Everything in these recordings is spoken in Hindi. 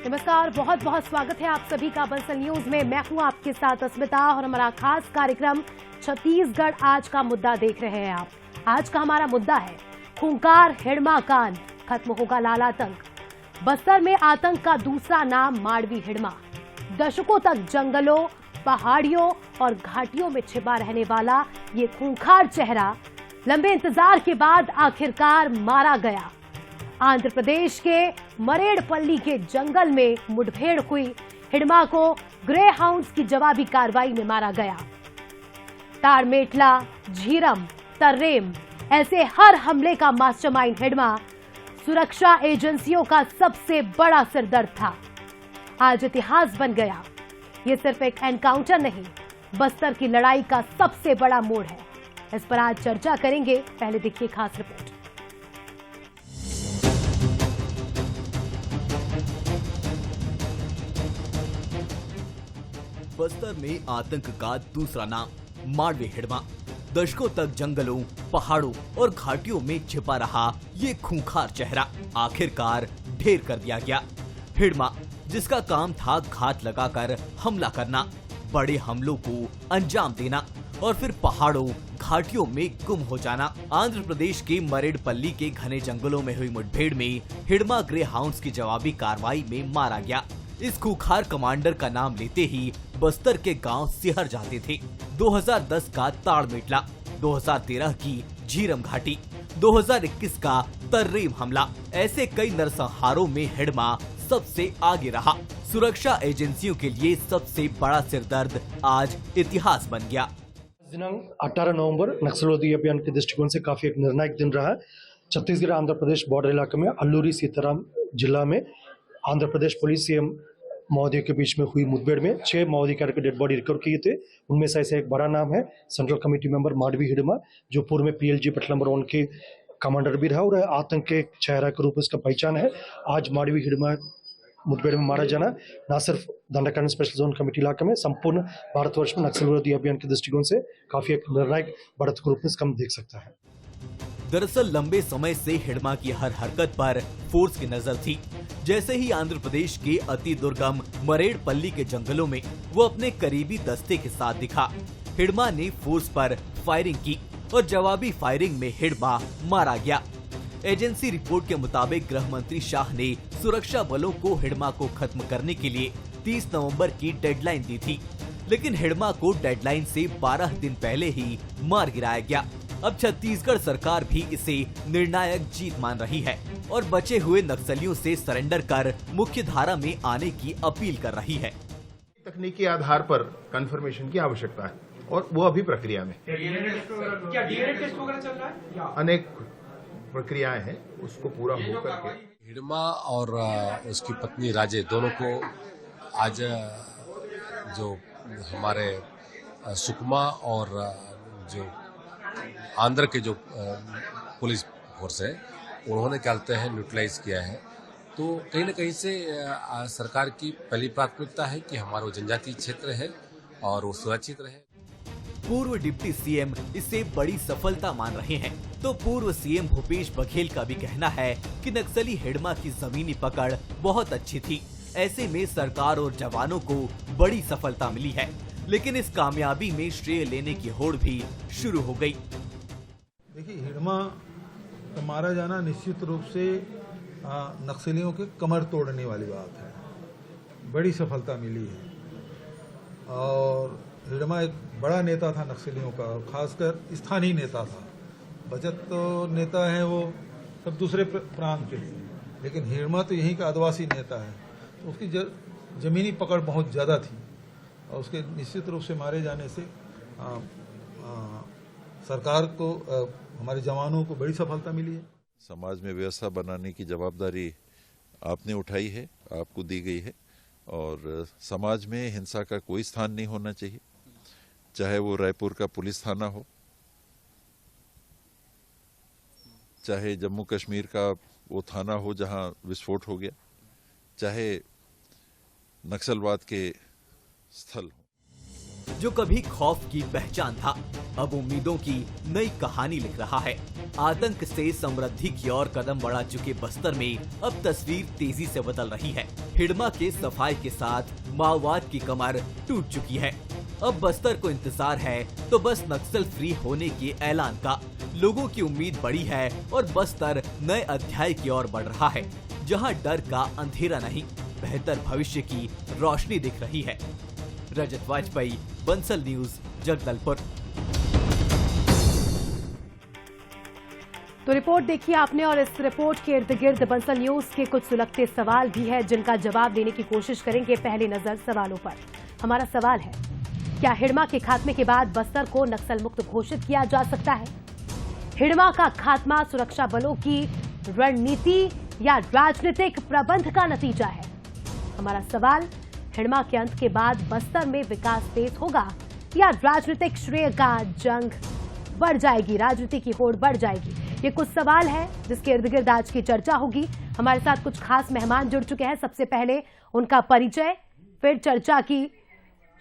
नमस्कार, बहुत बहुत स्वागत है आप सभी का बंसल न्यूज में। मैं हूं आपके साथ अस्मिता और हमारा खास कार्यक्रम छत्तीसगढ़ आज का मुद्दा देख रहे हैं आप। आज का हमारा मुद्दा है खूंखार हिड़मा कांड, खत्म होगा लाल आतंक। बस्तर में आतंक का दूसरा नाम माड़वी हिड़मा। दशकों तक जंगलों, पहाड़ियों और घाटियों में छिपा रहने वाला ये खूंखार चेहरा लंबे इंतजार के बाद आखिरकार मारा गया। आंध्र प्रदेश के मरेड़पल्ली के जंगल में मुठभेड़ हुई। हिड़मा को ग्रे हाउंड्स की जवाबी कार्रवाई में मारा गया। ताड़मेटला, झीरम, तर्रेम ऐसे हर हमले का मास्टरमाइंड हिड़मा सुरक्षा एजेंसियों का सबसे बड़ा सिरदर्द था। आज इतिहास बन गया। ये सिर्फ एक एनकाउंटर नहीं, बस्तर की लड़ाई का सबसे बड़ा मोड़ है। इस पर आज चर्चा करेंगे। पहले देखिए खास रिपोर्ट। बस्तर में आतंक का दूसरा नाम माड़वी हिड़मा। दशकों तक जंगलों, पहाड़ों और घाटियों में छिपा रहा ये खूंखार चेहरा आखिरकार ढेर कर दिया गया। हिड़मा, जिसका काम था घात लगाकर हमला करना, बड़े हमलों को अंजाम देना और फिर पहाड़ों, घाटियों में गुम हो जाना। आंध्र प्रदेश के मरेड़पल्ली के घने जंगलों में हुई मुठभेड़ में हिड़मा ग्रे हाउंड्स की जवाबी कार्रवाई में मारा गया। इस खूंखार कमांडर का नाम लेते ही बस्तर के गांव सिहर जाते थे। 2010 का ताड़मेटला, 2013 की झीरम घाटी, 2021 का तर्रेम हमला, ऐसे कई नरसंहारों में हिड़मा सबसे आगे रहा। सुरक्षा एजेंसियों के लिए सबसे बड़ा सिरदर्द आज इतिहास बन गया। दिनांक 18 नवंबर नक्सलवादी अभियान के दृष्टिकोण से काफी एक निर्णायक दिन रहा। छत्तीसगढ़ आंध्र प्रदेश बॉर्डर इलाके में अल्लूरी सीताराम जिला में आंध्र प्रदेश पुलिस सीएम महोदय के बीच में हुई मुठभेड़ में 6 माओवादी कैडर के डेड बॉडी रिकवर किए थे। उनमें से ऐसे एक बड़ा नाम है central committee member Madvi Hidma, जो पूर्व में PLG पेट्रोल नंबर 1 के कमांडर भी रहा और आतंक के चेहरा के रूप में इसका पहचान है। आज माड़वी हिड़मा मुठभेड़ में मारा जाना न सिर्फ दंडाकांड स्पेशल जोन कमेटी इलाके में, संपूर्ण भारतवर्ष में नक्सल विरोधी अभियान के दृष्टिकोण से काफी एक निर्णायक बढ़त के रूप में इसका देख सकता है। दरअसल लंबे समय से हिड़मा की हर हरकत पर फोर्स की नजर थी। जैसे ही आंध्र प्रदेश के अति दुर्गम मरेड़पल्ली के जंगलों में वो अपने करीबी दस्ते के साथ दिखा, हिड़मा ने फोर्स पर फायरिंग की और जवाबी फायरिंग में हिड़मा मारा गया। एजेंसी रिपोर्ट के मुताबिक गृह मंत्री शाह ने सुरक्षा बलों को हिड़मा को खत्म करने के लिए 30 नवंबर की डेडलाइन दी थी, लेकिन हिड़मा को डेडलाइन से 12 दिन पहले ही मार गिराया गया। अब छत्तीसगढ़ सरकार भी इसे निर्णायक जीत मान रही है और बचे हुए नक्सलियों से सरेंडर कर मुख्य धारा में आने की अपील कर रही है। तकनीकी आधार पर कंफर्मेशन की आवश्यकता है और वो अभी प्रक्रिया में। क्या डीएनए टेस्ट वगैरह चल रहा है? अनेक प्रक्रियाएं हैं, उसको पूरा हो करके हिड़मा और उसकी पत्नी राजे दोनों को आज जो हमारे सुकमा और जो आंध्र के जो पुलिस फोर्स है उन्होंने क्या कहते हैं न्यूट्रलाइज किया है। तो कहीं न कहीं से सरकार की पहली प्राथमिकता है कि हमारा जनजातीय क्षेत्र है और वो सुरक्षित रहे। पूर्व डिप्टी सीएम इसे बड़ी सफलता मान रहे हैं, तो पूर्व सीएम भूपेश बघेल का भी कहना है कि नक्सली हिड़मा की जमीनी पकड़ बहुत अच्छी थी। ऐसे में सरकार और जवानों को बड़ी सफलता मिली है, लेकिन इस कामयाबी में श्रेय लेने की होड़ भी शुरू हो गई। देखिए, हिड़मा का मारा जाना निश्चित रूप से नक्सलियों के कमर तोड़ने वाली बात है। बड़ी सफलता मिली है और हिड़मा एक बड़ा नेता था नक्सलियों का, और खासकर स्थानीय नेता था। बचत तो नेता है वो सब दूसरे प्रांत के, लेकिन हिड़मा तो यहीं का आदिवासी नेता है, तो उसकी जमीनी पकड़ बहुत ज़्यादा थी और उसके निश्चित रूप से मारे जाने से सरकार को, हमारे जवानों को बड़ी सफलता मिली है। समाज में व्यवस्था बनाने की जवाबदारी आपने उठाई है, आपको दी गई है और समाज में हिंसा का कोई स्थान नहीं होना चाहिए, चाहे वो रायपुर का पुलिस थाना हो, चाहे जम्मू कश्मीर का वो थाना हो जहां विस्फोट हो गया, चाहे नक्सलवाद के स्थल हो। जो कभी खौफ की पहचान था, अब उम्मीदों की नई कहानी लिख रहा है। आतंक से समृद्धि की ओर कदम बढ़ा चुके बस्तर में अब तस्वीर तेजी से बदल रही है। हिडमा के सफाई के साथ माओवाद की कमर टूट चुकी है। अब बस्तर को इंतजार है तो बस नक्सल फ्री होने के ऐलान का। लोगों की उम्मीद बढ़ी है और बस्तर नए अध्याय की ओर बढ़ रहा है, जहां डर का अंधेरा नहीं, बेहतर भविष्य की रोशनी दिख रही है। रजत वाजपेयी, बंसल न्यूज, जगदलपुर। तो रिपोर्ट देखिए आपने, और इस रिपोर्ट के इर्द गिर्द बंसल न्यूज के कुछ सुलगते सवाल भी है जिनका जवाब देने की कोशिश करेंगे। पहली नजर सवालों पर। हमारा सवाल है, क्या हिडमा के खात्मे के बाद बस्तर को नक्सल मुक्त घोषित किया जा सकता है? हिडमा का खात्मा सुरक्षा बलों की रणनीति या राजनीतिक प्रबंध का नतीजा है? हमारा सवाल, हिडमा के अंत के बाद बस्तर में विकास तेज होगा या राजनीतिक श्रेय का जंग बढ़ जाएगी, राजनीति की होड़ बढ़ जाएगी? ये कुछ सवाल है जिसके इर्द गिर्द आज की चर्चा होगी। हमारे साथ कुछ खास मेहमान जुड़ चुके हैं। सबसे पहले उनका परिचय, फिर चर्चा की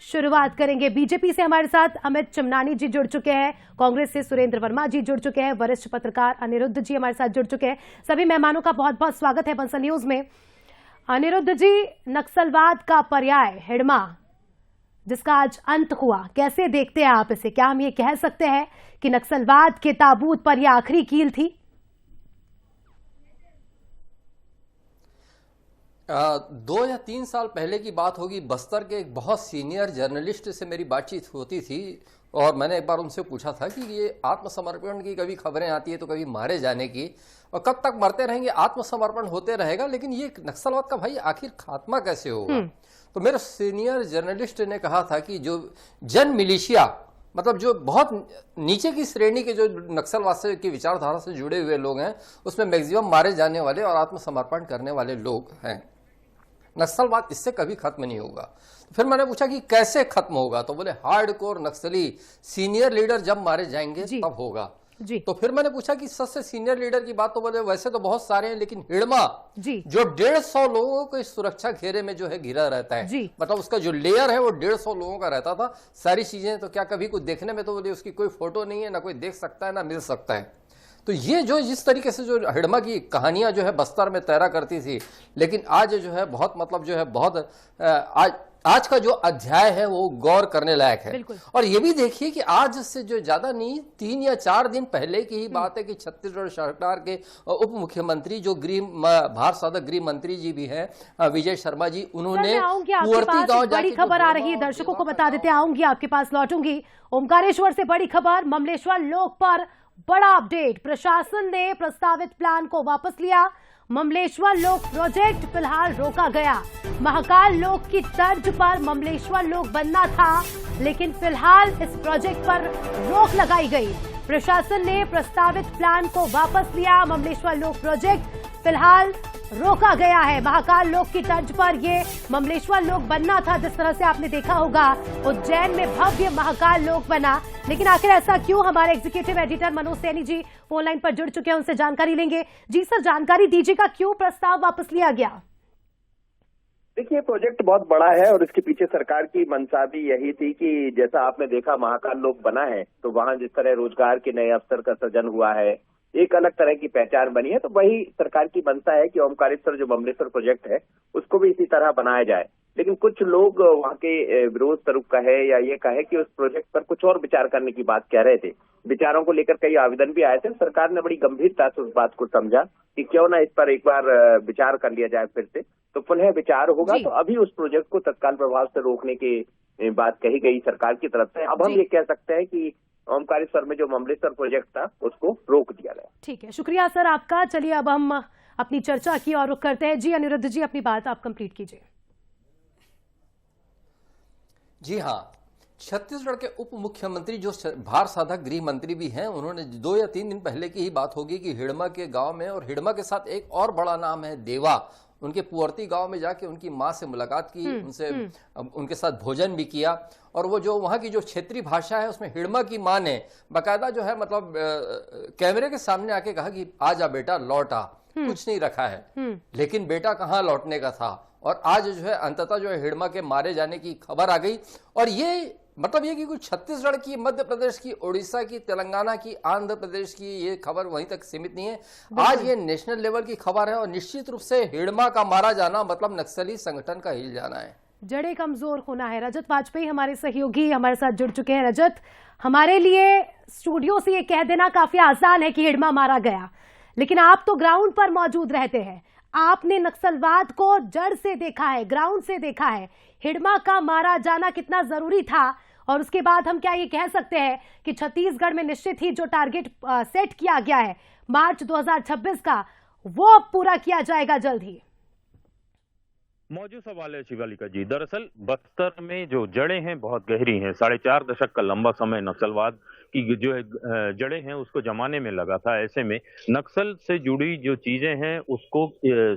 शुरुआत करेंगे। बीजेपी से हमारे साथ अमित चिमनानी जी जुड़ चुके हैं, कांग्रेस से सुरेंद्र वर्मा जी जुड़ चुके हैं, वरिष्ठ पत्रकार अनिरुद्ध जी हमारे साथ जुड़ चुके हैं। सभी मेहमानों का बहुत बहुत स्वागत है बंसल न्यूज में। अनिरुद्ध जी, नक्सलवाद का पर्याय हिडमा जिसका आज अंत हुआ, कैसे देखते हैं आप इसे? क्या हम ये कह सकते हैं कि नक्सलवाद के ताबूत पर यह आखिरी कील थी? 2 या 3 साल पहले की बात होगी। बस्तर के एक बहुत सीनियर जर्नलिस्ट से मेरी बातचीत होती थी और मैंने एक बार उनसे पूछा था कि ये आत्मसमर्पण की कभी खबरें आती है तो कभी मारे जाने की, और कब तक मरते रहेंगे, आत्मसमर्पण होते रहेगा, लेकिन ये नक्सलवाद का भाई आखिर खात्मा कैसे होगा? तो मेरे सीनियर जर्नलिस्ट ने कहा था कि जो जन मिलिशिया, मतलब जो बहुत नीचे की श्रेणी के जो नक्सलवाद से की विचारधारा से जुड़े हुए लोग हैं, उसमें मैक्सिमम मारे जाने वाले और आत्मसमर्पण करने वाले लोग हैं। नक्सलवाद इससे कभी खत्म नहीं होगा। तो फिर मैंने पूछा कि कैसे खत्म होगा, तो बोले हार्डकोर नक्सली सीनियर लीडर जब मारे जाएंगे तब होगा जी। तो फिर मैंने पूछा कि सबसे सीनियर लीडर की बात, तो बोले वैसे तो बहुत सारे हैं, लेकिन हिडमा जो 150 लोगों के सुरक्षा घेरे में जो है घिरा रहता है, मतलब उसका जो लेयर है वो 150 लोगों का रहता था। सारी चीजें तो क्या कभी कुछ देखने में, तो बोले उसकी कोई फोटो नहीं है, ना कोई देख सकता है, ना मिल सकता है। तो ये जो जिस तरीके से जो हिडमा की कहानियां जो है बस्तर में तैरा करती थी, लेकिन आज जो है बहुत मतलब जो है बहुत आज का जो अध्याय है वो गौर करने लायक है। और ये भी देखिए कि आज से जो ज्यादा नहीं 3 या 4 दिन पहले की ही बात है कि छत्तीसगढ़ सरकार के उप मुख्यमंत्री जो भारत साधक गृह मंत्री जी भी हैं विजय शर्मा जी, उन्होंने कुंवरती गांव बड़ी खबर आ रही है, दर्शकों को बता देते, आऊंगी आपके पास, लौटूंगी। ओमकारेश्वर से बड़ी खबर, ममलेश्वर लोक पर बड़ा अपडेट। प्रशासन ने प्रस्तावित प्लान को वापस लिया। ममलेश्वर लोक प्रोजेक्ट फिलहाल रोका गया। महाकाल लोक की तर्ज पर ममलेश्वर लोक बनना था, लेकिन फिलहाल इस प्रोजेक्ट पर रोक लगाई गई। प्रशासन ने प्रस्तावित प्लान को वापस लिया। ममलेश्वर लोक प्रोजेक्ट फिलहाल रोका गया है। महाकाल लोक की तर्ज पर ये ममलेश्वर लोक बनना था, जिस तरह से आपने देखा होगा उज्जैन में भव्य महाकाल लोक बना। लेकिन आखिर ऐसा क्यों? हमारे executive editor Manoj Saini ji phone line पर जुड़ चुके हैं, उनसे जानकारी लेंगे। जी सर, जानकारी दीजिएगा, क्यों प्रस्ताव वापस लिया गया? देखिए, प्रोजेक्ट बहुत बड़ा है और इसके पीछे सरकार की मंशा भी यही थी कि जैसा आपने देखा महाकाल लोक बना है, तो वहां जिस तरह रोजगार के नए अवसर का सृजन हुआ है, एक अलग तरह की पहचान बनी है, तो वही सरकार की मंशा है कि ओमकारेश्वर जो ममलेश्वर प्रोजेक्ट है उसको भी इसी तरह बनाया जाए। लेकिन कुछ लोग वहाँ के विरोध स्वरूप कहे या ये कहे कि उस प्रोजेक्ट पर कुछ और विचार करने की बात कह रहे थे। विचारों को लेकर कई आवेदन भी आए थे। सरकार ने बड़ी गंभीरता से उस बात को समझा कि क्यों ना इस पर एक बार विचार कर लिया जाए फिर से, तो पुनः विचार होगा। तो अभी उस प्रोजेक्ट को तत्काल प्रभाव से रोकने की बात कही गई सरकार की तरफ से। अब हम ये कह सकते हैं कि ओमकारेश्वर में जो ममलेश्वर प्रोजेक्ट था उसको रोक दिया गया। ठीक है, शुक्रिया सर आपका। चलिए अब हम अपनी चर्चा की ओर रुख करते हैं। जी अनिरुद्ध जी, अपनी बात आप कंप्लीट कीजिए। जी हाँ, छत्तीसगढ़ के उप मुख्यमंत्री जो भारत साधक गृह मंत्री भी हैं, उन्होंने 2 या 3 दिन पहले की ही बात होगी कि हिडमा के गांव में, और हिडमा के साथ एक और बड़ा नाम है देवा, उनके पुअर्ती गांव में जाके उनकी मां से मुलाकात की, उनसे उनके साथ भोजन भी किया। और वो जो वहां की जो क्षेत्रीय भाषा है उसमें हिडमा की मां ने बाकायदा जो है मतलब कैमरे के सामने आके कहा कि आजा बेटा लौट आ, कुछ नहीं रखा है। लेकिन बेटा कहाँ लौटने का था, और आज जो है अंततः जो है हिडमा के मारे जाने की खबर आ गई। और ये मतलब ये कि कुछ छत्तीसगढ़ की, मध्य प्रदेश की, उड़ीसा की, तेलंगाना की, आंध्र प्रदेश की ये खबर वहीं तक सीमित नहीं है। आज ये नेशनल लेवल की खबर है और निश्चित रूप से हिड़मा का मारा जाना मतलब नक्सली संगठन का हिल जाना है, जड़ें कमजोर होना है। रजत वाजपेयी हमारे सहयोगी हमारे साथ जुड़ चुके हैं। रजत, हमारे लिए स्टूडियो से ये कह देना काफी आसान है कि हिड़मा मारा गया, लेकिन आप तो ग्राउंड पर मौजूद रहते हैं, आपने नक्सलवाद को जड़ से देखा है, ग्राउंड से देखा है। हिड़मा का मारा जाना कितना जरूरी था, और उसके बाद हम क्या ये कह सकते हैं कि छत्तीसगढ़ में निश्चित ही जो टारगेट सेट किया गया है मार्च 2026 का, वो अब पूरा किया जाएगा जल्द ही? मौजूद सवाल है शिवालिका जी। दरअसल बस्तर में जो जड़ें हैं बहुत गहरी हैं। 4.5 दशक का लंबा समय नक्सलवाद की जो है जड़ें हैं उसको जमाने में लगा था। ऐसे में नक्सल से जुड़ी जो चीजें हैं उसको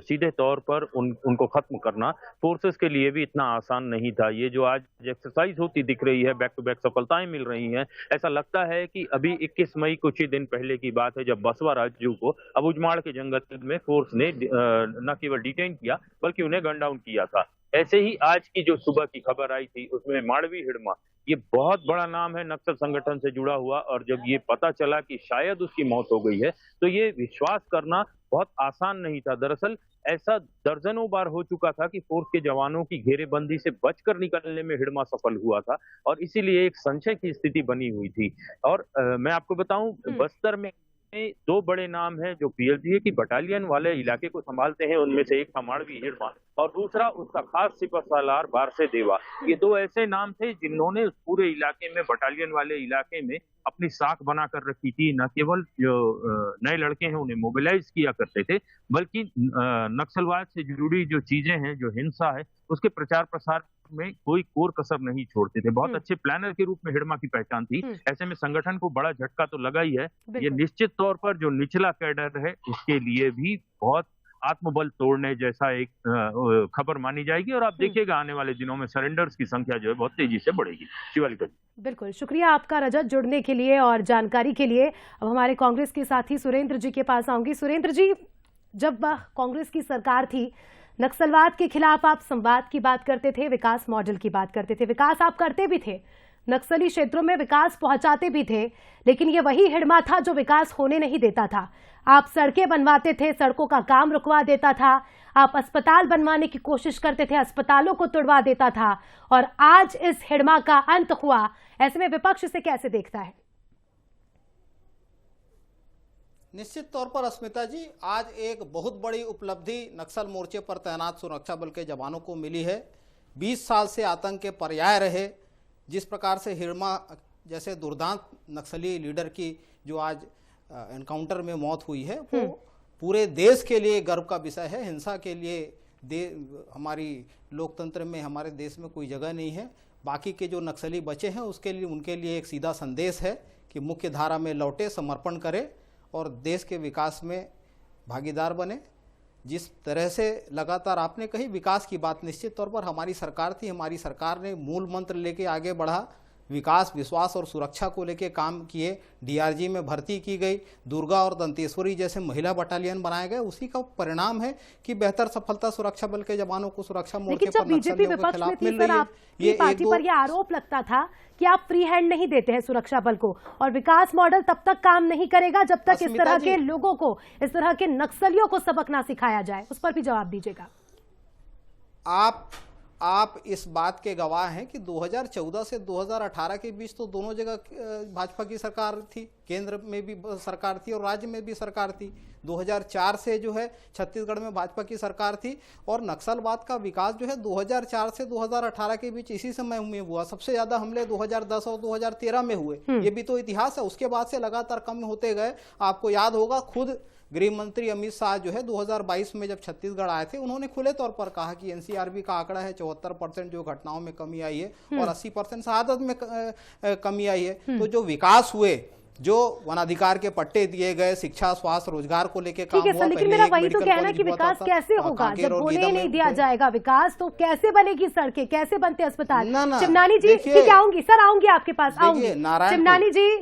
सीधे तौर पर उनको खत्म करना फोर्सेस के लिए भी इतना आसान नहीं था। ये जो आज एक्सरसाइज होती दिख रही है, बैक टू बैक सफलताएं मिल रही हैं, ऐसा लगता है कि अभी 21 मई कुछ ही दिन पहले की बात है जब बसवा राजू को अबुझमाड़ के जंगल में फोर्स ने न केवल डिटेन किया बल्कि उन्हें गन डाउन किया था। ऐसे ही आज की जो सुबह की खबर आई थी उसमें माड़वी हिड़मा, ये बहुत बड़ा नाम है नक्सल संगठन से जुड़ा हुआ, और जब ये पता चला कि शायद उसकी मौत हो गई है तो ये विश्वास करना बहुत आसान नहीं था। दरअसल ऐसा दर्जनों बार हो चुका था कि फोर्स के जवानों की घेरेबंदी से बचकर निकलने में हिड़मा सफल हुआ था और इसीलिए एक संशय की स्थिति बनी हुई थी। और मैं आपको बताऊं, बस्तर में 2 बड़े नाम हैं जो पीएलजीए की बटालियन वाले इलाके को संभालते हैं। उनमें से एक था माड़वी हिड़मा और दूसरा उसका खास सिपहसालार बारसे देवा। ये 2 ऐसे नाम थे जिन्होंने उस पूरे इलाके में, बटालियन वाले इलाके में अपनी साख बना कर रखी थी। न केवल जो नए लड़के हैं उन्हें मोबिलाइज किया करते थे, बल्कि नक्सलवाद से जुड़ी जो चीजें हैं, जो हिंसा है, उसके प्रचार प्रसार में कोई कोर कसर नहीं छोड़ते थे। बहुत अच्छे प्लानर के रूप में हिड़मा की पहचान थी। ऐसे में संगठन को बड़ा झटका तो लगा ही है। ये निश्चित तौर पर जो निचला कैडर है उसके लिए भी बहुत आत्मबल तोड़ने जैसा एक खबर मानी जाएगी। और आप देखिएगा आने वाले दिनों में सरेंडर्स की संख्या जो है बहुत तेजी से बढ़ेगी। शिवालिका जी, बिल्कुल शुक्रिया आपका रजत, जुड़ने के लिए और जानकारी के लिए। अब हमारे कांग्रेस के साथी सुरेंद्र जी के पास आऊंगी। सुरेंद्र जी, जब कांग्रेस की सरकार थी, नक्सलवाद के खिलाफ आप संवाद की बात करते थे, विकास मॉडल की बात करते थे। विकास आप करते भी थे, नक्सली क्षेत्रों में विकास पहुंचाते भी थे, लेकिन ये वही हिड़मा था जो विकास होने नहीं देता था। आप सड़कें बनवाते थे, सड़कों का काम रुकवा देता था। आप अस्पताल बनवाने की कोशिश करते थे, अस्पतालों को तोड़वा देता था। और आज इस हिड़मा का अंत हुआ, ऐसे में विपक्ष इसे कैसे देखता है? निश्चित तौर पर अस्मिता जी, आज एक बहुत बड़ी उपलब्धि नक्सल मोर्चे पर तैनात सुरक्षा बल के जवानों को मिली है। 20 साल से आतंक के पर्याय रहे, जिस प्रकार से हिड़मा जैसे दुर्दांत नक्सली लीडर की जो आज एनकाउंटर में मौत हुई है, वो पूरे देश के लिए गर्व का विषय है। हिंसा के लिए हमारी लोकतंत्र में, हमारे देश में कोई जगह नहीं है। बाकी के जो नक्सली बचे हैं उसके लिए, उनके लिए एक सीधा संदेश है कि मुख्य धारा में लौटे, समर्पण करें और देश के विकास में भागीदार बने। जिस तरह से लगातार आपने कही विकास की बात, निश्चित तौर पर हमारी सरकार थी, हमारी सरकार ने मूल मंत्र लेके आगे बढ़ा, विकास, विश्वास और सुरक्षा को लेके काम किए। डीआरजी में भर्ती की गई, दुर्गा और दंतेश्वरी जैसे महिला बटालियन बनाए गए। उसी का परिणाम है कि बेहतर सफलता सुरक्षा बल के जवानों को सुरक्षा मोर्चे पर नक्सलियों के खिलाफ मिल रही है। ये पार्टी पर यह आरोप लगता था कि आप फ्री हैंड नहीं देते हैं सुरक्षा बल को, और विकास मॉडल तब तक काम नहीं करेगा जब तक इस तरह के लोगों को, इस तरह के नक्सलियों को सबक ना सिखाया जाए। उस पर भी जवाब दीजिएगा। आप इस बात के गवाह हैं कि 2014 से 2018 के बीच तो दोनों जगह भाजपा की सरकार थी, केंद्र में भी सरकार थी और राज्य में भी सरकार थी। 2004 से जो है छत्तीसगढ़ में भाजपा की सरकार थी, और नक्सलवाद का विकास जो है 2004 से 2018 के बीच इसी समय में हुआ। सबसे ज्यादा हमले 2010 और 2013 में हुए, ये भी तो इतिहास है। उसके बाद से लगातार कम होते गए। आपको याद होगा, खुद गृह मंत्री अमित शाह जो है 2022 में जब छत्तीसगढ़ आए थे, उन्होंने खुले तौर पर कहा कि एनसीआरबी का आंकड़ा है 74% जो घटनाओं में कमी आई है और 80% शहादत में कमी आई है। तो जो विकास हुए, जो वनाधिकार के पट्टे दिए गए, शिक्षा, स्वास्थ्य, रोजगार को लेकर काम हुआ। लेकिन मेरा वही तो कहना कि विकास कैसे होगा जब होने नहीं दिया जाएगा विकास, तो कैसे बनेगी सड़कें, कैसे बनते अस्पताल? चिमनानी जी, ठीक आऊंगी सर, आऊंगी आपके पास, आऊंगी।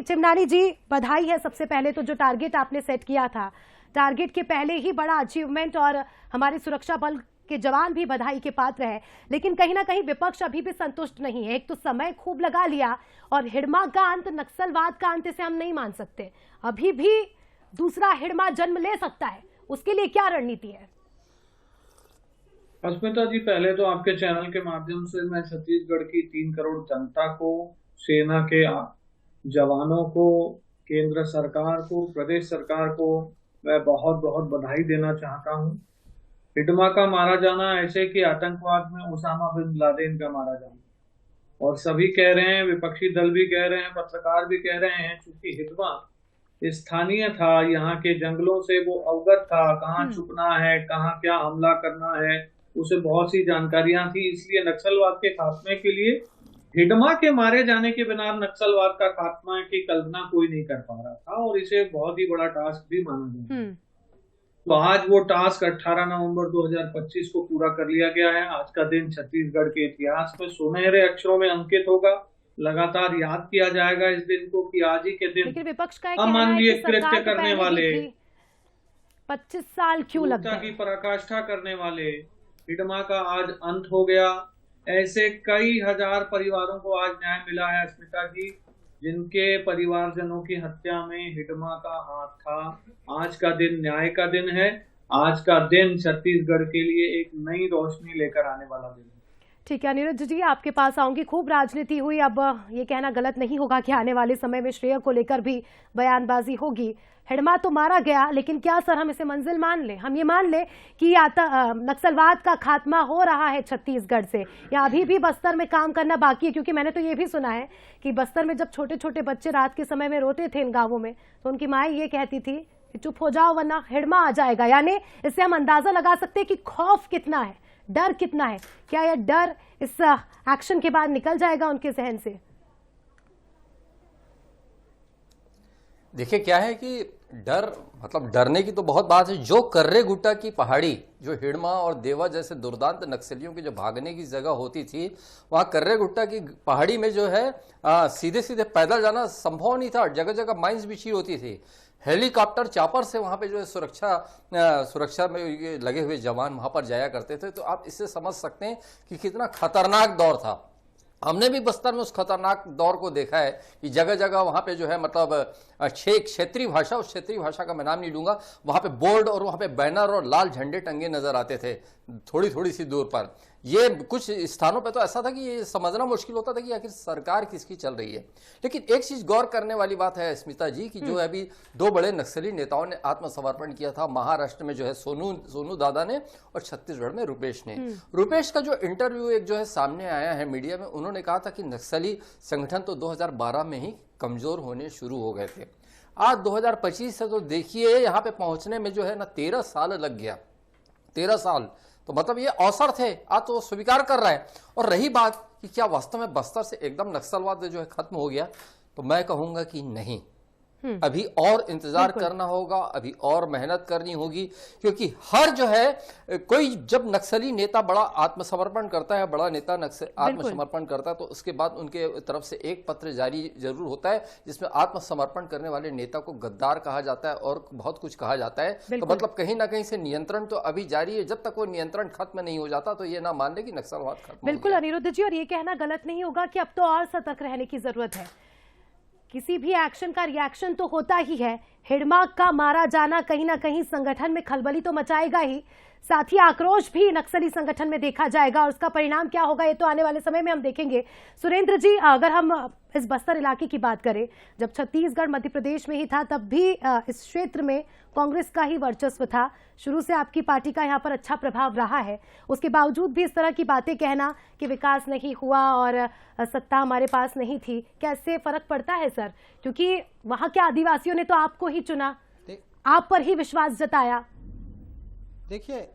चिमनानी जी, बधाई है सबसे पहले तो, जो टारगेट आपने सेट किया था, टारगेट के पहले ही बड़ा अचीवमेंट, और हमारे सुरक्षा बल के जवान भी बधाई के पात्र है, लेकिन कहीं ना कहीं विपक्ष अभी भी संतुष्ट नहीं है। एक तो समय खूब लगा लिया और हिड़मा का अंत, नक्सलवाद का अंत, इसे हम नहीं मान सकते। अभी भी दूसरा हिड़मा जन्म ले सकता है, उसके लिए क्या रणनीति है? अस्मिता जी, पहले तो आपके चैनल के माध्यम से मैं छत्तीसगढ़ की 3 करोड़ जनता को, सेना के जवानों को, केंद्र सरकार को, प्रदेश सरकार को मैं बहुत बहुत बधाई देना चाहता हूं। हिड़मा का मारा जाना ऐसे कि आतंकवाद में उसामा बिन लादेन का मारा जाना, और सभी कह रहे हैं, विपक्षी दल भी कह रहे हैं, पत्रकार भी कह रहे हैं, क्योंकि हिड़मा स्थानीय था, यहाँ के जंगलों से वो अवगत था, कहाँ छुपना है, कहाँ क्या हमला करना है, उसे बहुत सी जानकारियां थी। इसलिए नक्सलवाद के खात्मे के लिए हिड़मा के मारे जाने के बिना नक्सलवाद का खात्मा की कल्पना कोई नहीं कर पा रहा था, और इसे बहुत ही बड़ा टास्क भी माना गया। तो आज वो टास्क 18 नवंबर 2025 को पूरा कर लिया गया है। आज का दिन छत्तीसगढ़ के इतिहास में सुनहरे अक्षरों में अंकित होगा। लगातार याद किया जाएगा इस दिन को कि आज ही के दिन विपक्ष का अमानवीय कृत्य करने वाले, 25 साल क्यों लग गए, की पराकाष्ठा करने वाले हिड़मा का आज अंत हो गया। ऐसे कई हजार परिवारों को आज न्याय मिला है अस्मिता जी, जिनके परिवारजनों की हत्या में हिड़मा का हाथ था। आज का दिन न्याय का दिन है। आज का दिन छत्तीसगढ़ के लिए एक नई रोशनी लेकर आने वाला दिन है। ठीक है अनिरुद्ध जी, आपके पास आऊंगी। खूब राजनीति हुई, अब ये कहना गलत नहीं होगा कि आने वाले समय में श्रेय को लेकर भी बयानबाजी होगी। हिड़मा तो मारा गया, लेकिन क्या सर हम इसे मंजिल मान ले, हम ये मान ले कि नक्सलवाद का खात्मा हो रहा है छत्तीसगढ़ से, या अभी भी बस्तर में काम करना बाकी है? क्योंकि मैंने तो ये भी सुना है कि बस्तर में जब छोटे छोटे बच्चे रात के समय में रोते थे इन गांवों में, तो उनकी माँ ये कहती थी कि चुप हो जाओ वरना हिड़मा आ जाएगा। यानी इससे हम अंदाजा लगा सकते हैं कि खौफ कितना है, डर कितना है। क्या यह डर इस एक्शन के बाद निकल जाएगा उनके जहन से? देखिए क्या है कि डर, मतलब डरने की तो बहुत बात है। जो कर्रे गुट्टा की पहाड़ी, जो हिड़मा और देवा जैसे दुर्दांत नक्सलियों की जो भागने की जगह होती थी, वहां कर्रे गुट्टा की पहाड़ी में जो है सीधे सीधे पैदल जाना संभव नहीं था। जगह जगह माइंस बिछी होती थी। हेलीकॉप्टर चापर से वहां पे जो है सुरक्षा में लगे हुए जवान वहां पर जाया करते थे। तो आप इससे समझ सकते हैं कि कितना खतरनाक दौर था। हमने भी बस्तर में उस खतरनाक दौर को देखा है कि जगह जगह वहां पे जो है मतलब क्षेत्रीय भाषा, उस क्षेत्रीय भाषा का मैं नाम नहीं लूंगा, वहां पे बोर्ड और वहां पे बैनर और लाल झंडे टंगे नजर आते थे थोड़ी थोड़ी सी दूर पर। ये कुछ स्थानों पे तो ऐसा था कि ये समझना मुश्किल होता था कि आखिर सरकार किसकी चल रही है। लेकिन एक चीज गौर करने वाली बात है स्मिता जी कि जो है अभी 2 बड़े नक्सली नेताओं ने आत्मसमर्पण किया था। महाराष्ट्र में जो है सोनू दादा ने, और छत्तीसगढ़ में रुपेश ने। रुपेश का जो इंटरव्यू एक जो है सामने आया है मीडिया में, उन्होंने कहा था कि नक्सली संगठन तो 2012 में ही कमजोर होने शुरू हो गए थे। आज 2025 से तो देखिए यहाँ पे पहुंचने में जो है ना 13 साल लग गया। 13 साल तो मतलब ये अवसर थे, आज तो स्वीकार कर रहा है। और रही बात कि क्या वास्तव में बस्तर से एकदम नक्सलवाद जो है खत्म हो गया, तो मैं कहूंगा कि नहीं। अभी और इंतजार करना होगा, अभी और मेहनत करनी होगी, क्योंकि हर जो है कोई जब नक्सली नेता बड़ा आत्मसमर्पण करता है, बड़ा नेता आत्मसमर्पण करता है, तो उसके बाद उनके तरफ से एक पत्र जारी जरूर होता है जिसमें आत्मसमर्पण करने वाले नेता को गद्दार कहा जाता है और बहुत कुछ कहा जाता है। तो मतलब कहीं ना कहीं से नियंत्रण तो अभी जारी है। जब तक वो नियंत्रण खत्म नहीं हो जाता तो ये ना मान ले कि नक्सलवाद खत्म। बिल्कुल अनिरुद्ध जी, और ये कहना गलत नहीं होगा कि अब तो और सतर्क रहने की जरूरत है। किसी भी एक्शन का रिएक्शन तो होता ही है। हिड़मा का मारा जाना कहीं ना कहीं संगठन में खलबली तो मचाएगा ही, साथ ही आक्रोश भी नक्सली संगठन में देखा जाएगा, और उसका परिणाम क्या होगा ये तो आने वाले समय में हम देखेंगे। सुरेंद्र जी, अगर हम इस बस्तर इलाके की बात करें, जब छत्तीसगढ़ मध्य प्रदेश में ही था तब भी इस क्षेत्र में कांग्रेस का ही वर्चस्व था। शुरू से आपकी पार्टी का यहाँ पर अच्छा प्रभाव रहा है, उसके बावजूद भी इस तरह की बातें कहना कि विकास नहीं हुआ और सत्ता हमारे पास नहीं थी, कैसे फर्क पड़ता है सर? क्योंकि वहां के आदिवासियों ने तो आपको ही चुना, आप पर ही विश्वास जताया। देखिए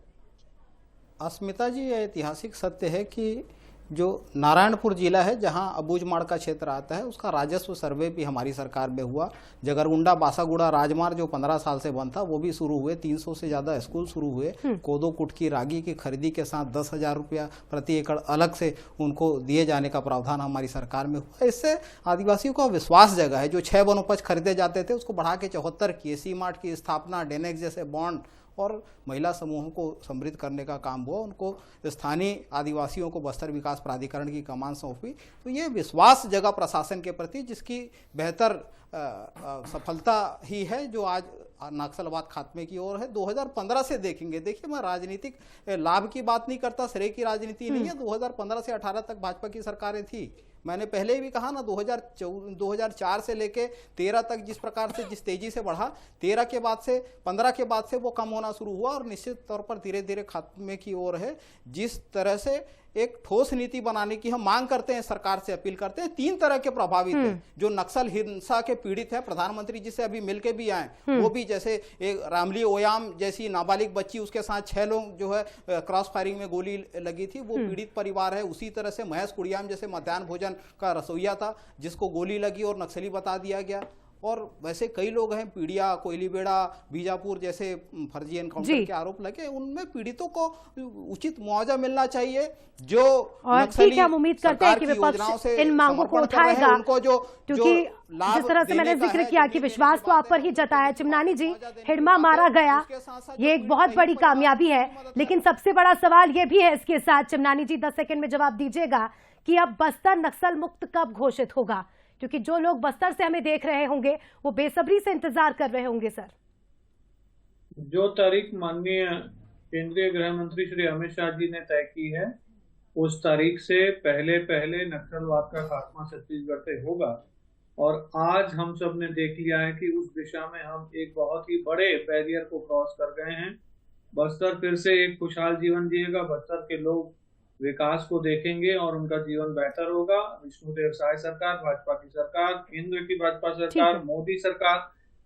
अस्मिता जी, यह ऐतिहासिक सत्य है कि जो नारायणपुर जिला है, जहां अबूझमाड़ का क्षेत्र आता है, उसका राजस्व सर्वे भी हमारी सरकार में हुआ। जगरगुंडा बासागुड़ा राजमार्ग जो 15 साल से बंद था वो भी शुरू हुए। 300 से ज्यादा स्कूल शुरू हुए। कोदो कुटकी रागी की खरीदी के साथ 10,000 रुपया प्रति एकड़ अलग से उनको दिए जाने का प्रावधान हमारी सरकार में हुआ। इससे आदिवासियों का विश्वास जगा है। जो 6 वनोपज खरीदे जाते थे उसको बढ़ा के 74 किए। सी मार्ट की स्थापना, डेनेक्स जैसे बॉन्ड और महिला समूहों को समृद्ध करने का काम हुआ। उनको स्थानीय आदिवासियों को बस्तर विकास प्राधिकरण की कमान सौंपी। तो ये विश्वास जगह प्रशासन के प्रति, जिसकी बेहतर सफलता ही है जो आज नक्सलवाद खात्मे की ओर है। 2015 से देखेंगे, देखिए मैं राजनीतिक लाभ की बात नहीं करता, श्रेय की राजनीति नहीं है। 2015 से 18 तक भाजपा की सरकारें थी। मैंने पहले भी कहा ना, 2004 से लेके 13 तक जिस प्रकार से जिस तेजी से बढ़ा, 13 के बाद से 15 के बाद से वो कम होना शुरू हुआ और निश्चित तौर पर धीरे धीरे खात्मे की ओर है। जिस तरह से एक ठोस नीति बनाने की हम मांग करते हैं, सरकार से अपील करते हैं। 3 तरह के प्रभावित हैं जो नक्सल हिंसा के पीड़ित है। प्रधानमंत्री जी से अभी मिलके भी आए, वो भी जैसे एक रामली ओयाम जैसी नाबालिग बच्ची, उसके साथ 6 लोग जो है क्रॉस फायरिंग में गोली लगी थी, वो पीड़ित परिवार है। उसी तरह से महेश कुड़ियाम जैसे मध्याह्न भोजन का रसोईया था जिसको गोली लगी और नक्सली बता दिया गया। और वैसे कई लोग हैं, पीड़िया, कोयलीबेड़ा, बीजापुर जैसे फर्जी एनकाउंटर के आरोप लगे, उनमें पीड़ितों को उचित मुआवजा मिलना चाहिए। जो और ठीक है, हम उम्मीद करते हैं कि विपक्ष इन मांगों को उठाएगा, उनको जो क्योंकि जिस तरह से मैंने जिक्र किया कि विश्वास तो आप पर ही जताया। चिमनानी जी, हिड़मा मारा गया, ये एक बहुत बड़ी कामयाबी है, लेकिन सबसे बड़ा सवाल ये भी है इसके साथ, चिमनानी जी 10 सेकंड में जवाब दीजिएगा कि अब बस्तर नक्सल मुक्त कब घोषित होगा? क्योंकि जो लोग बस्तर से हमें देख रहे होंगे वो बेसब्री से इंतजार कर रहे होंगे। सर, जो तारीख माननीय केंद्रीय गृह मंत्री श्री अमित शाह जी ने तय की है, उस तारीख से पहले नक्सलवाद का खात्मा छत्तीसगढ़ से होगा। और आज हम सब ने देख लिया है कि उस दिशा में हम एक बहुत ही बड़े बैरियर को क्रॉस कर गए हैं। बस्तर फिर से एक खुशहाल जीवन जिएगा, बस्तर के लोग विकास को देखेंगे और उनका जीवन बेहतर होगा। विष्णुदेव साय सरकार, भाजपा की सरकार, केंद्र की भाजपा सरकार, मोदी सरकार,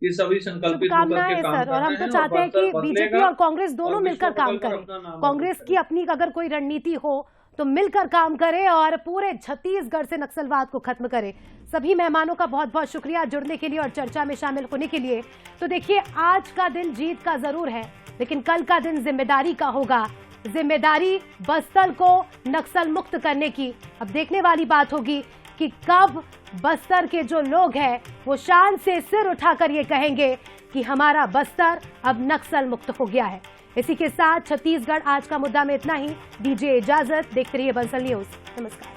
ये सभी संकल्पित होकर के काम कर रहे हैं। और हम तो चाहते हैं कि बीजेपी और कांग्रेस दोनों मिलकर काम करें। कांग्रेस की अपनी अगर कोई रणनीति हो तो मिलकर काम करे और पूरे छत्तीसगढ़ से नक्सलवाद को खत्म करे। सभी मेहमानों का बहुत बहुत शुक्रिया जुड़ने के लिए और चर्चा में शामिल होने के लिए। तो देखिए, आज का दिन जीत का जरूर है, लेकिन कल का दिन जिम्मेदारी का होगा। जिम्मेदारी बस्तर को नक्सल मुक्त करने की। अब देखने वाली बात होगी कि कब बस्तर के जो लोग हैं वो शान से सिर उठाकर ये कहेंगे कि हमारा बस्तर अब नक्सल मुक्त हो गया है। इसी के साथ छत्तीसगढ़ आज का मुद्दा में इतना ही। दीजिए इजाजत, देखते रहिए बंसल न्यूज। नमस्कार।